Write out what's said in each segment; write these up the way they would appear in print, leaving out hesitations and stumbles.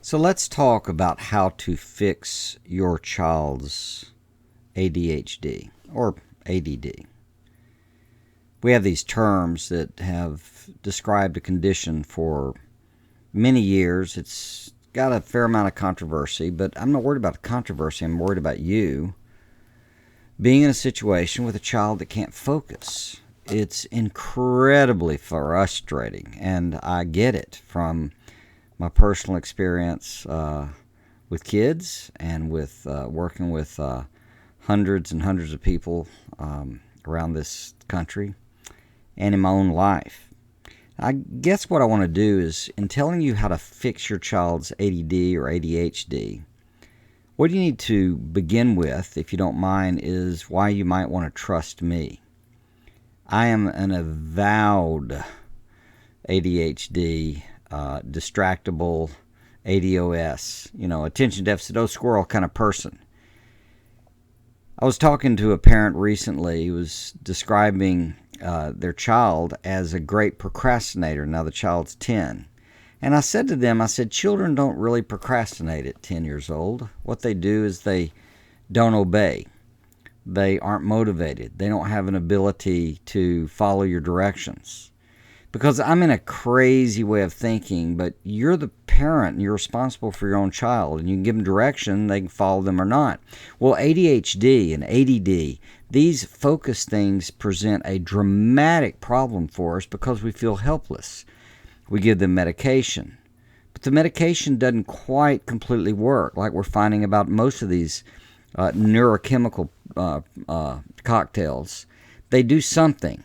So let's talk about how to fix your child's ADHD or ADD. We have these terms that have described a condition for many years. It's got a fair amount of controversy, but I'm not worried about the controversy. I'm worried about you being in a situation with a child that can't focus. It's incredibly frustrating, and I get it from my personal experience with kids and with working with hundreds and hundreds of people around this country and in my own life. I guess what I want to do is, in telling you how to fix your child's ADD or ADHD, what you need to begin with, if you don't mind, is why you might want to trust me. I am an avowed ADHD, distractible, ADOS, attention deficit, squirrel kind of person. I was talking to a parent recently who was describing their child as a great procrastinator. Now the child's 10. And I said to them, children don't really procrastinate at 10 years old. What they do is they don't obey. They aren't motivated. They don't have an ability to follow your directions. Because I'm in a crazy way of thinking, but you're the parent and you're responsible for your own child, and you can give them direction, they can follow them or not. Well, ADHD and ADD, these focus things present a dramatic problem for us because we feel helpless. We give them medication, but the medication doesn't quite completely work, like we're finding about most of these neurochemical cocktails. They do something,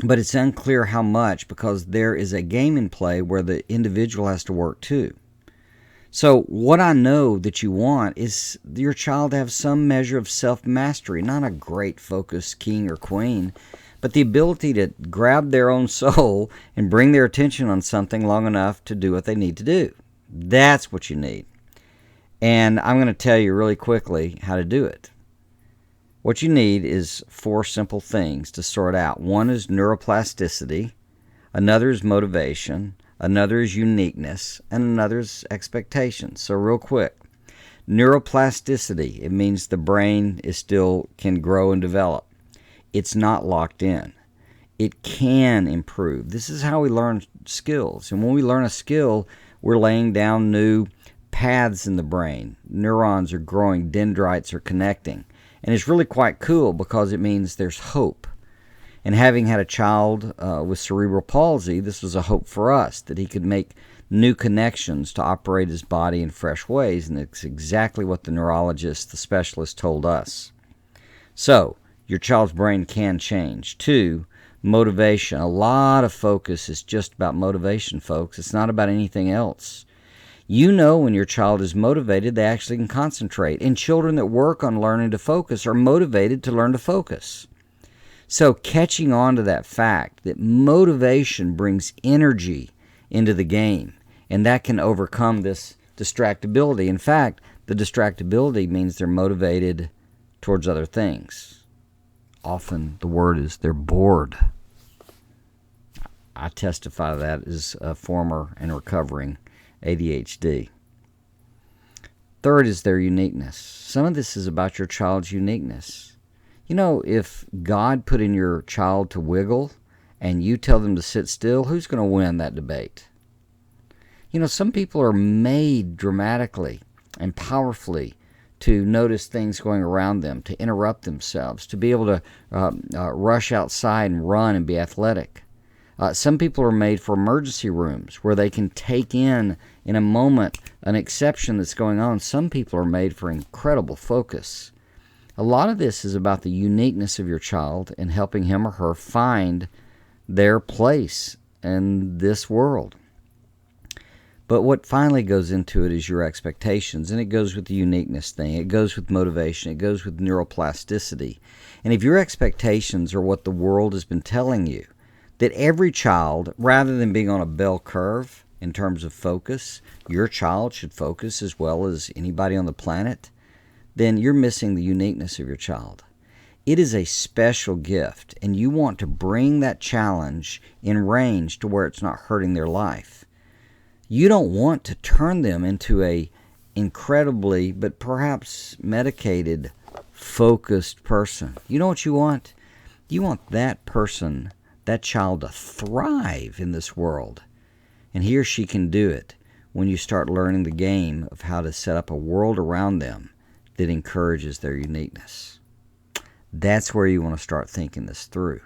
but it's unclear how much, because there is a game in play where the individual has to work too. So what I know that you want is your child to have some measure of self-mastery, not a great focus king or queen, but the ability to grab their own soul and bring their attention on something long enough to do what they need to do. That's what you need. And I'm going to tell you really quickly how to do it. What you need is 4 simple things to sort out. One is neuroplasticity, another is motivation, another is uniqueness, and another is expectations. So real quick, neuroplasticity, it means the brain can grow and develop. It's not locked in. It can improve. This is how we learn skills. And when we learn a skill, we're laying down new paths in the brain. Neurons are growing, dendrites are connecting. And it's really quite cool because it means there's hope. And having had a child with cerebral palsy, this was a hope for us, that he could make new connections to operate his body in fresh ways. And it's exactly what the neurologist, the specialist, told us. So, your child's brain can change. 2, motivation. A lot of focus is just about motivation, folks. It's not about anything else. When your child is motivated, they actually can concentrate. And children that work on learning to focus are motivated to learn to focus. So catching on to that fact that motivation brings energy into the game, and that can overcome this distractibility. In fact, the distractibility means they're motivated towards other things. Often the word is they're bored. I testify to that as a former and recovering ADHD. 3rd is their uniqueness. Some of this is about your child's uniqueness. If God put in your child to wiggle and you tell them to sit still, who's going to win that debate? Some people are made dramatically and powerfully to notice things going around them, to interrupt themselves, to be able to rush outside and run and be athletic. Some people are made for emergency rooms where they can take in a moment, an exception that's going on. Some people are made for incredible focus. A lot of this is about the uniqueness of your child and helping him or her find their place in this world. But what finally goes into it is your expectations, and it goes with the uniqueness thing. It goes with motivation. It goes with neuroplasticity. And if your expectations are what the world has been telling you, that every child, rather than being on a bell curve in terms of focus, your child should focus as well as anybody on the planet, then you're missing the uniqueness of your child. It is a special gift, and you want to bring that challenge in range to where it's not hurting their life. You don't want to turn them into a incredibly, but perhaps medicated, focused person. You know what you want? You want that person, that child, to thrive in this world. And he or she can do it when you start learning the game of how to set up a world around them that encourages their uniqueness. That's where you want to start thinking this through.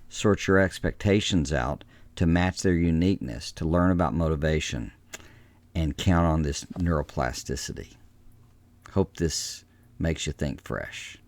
Sort your expectations out to match their uniqueness, to learn about motivation, and count on this neuroplasticity. Hope this makes you think fresh.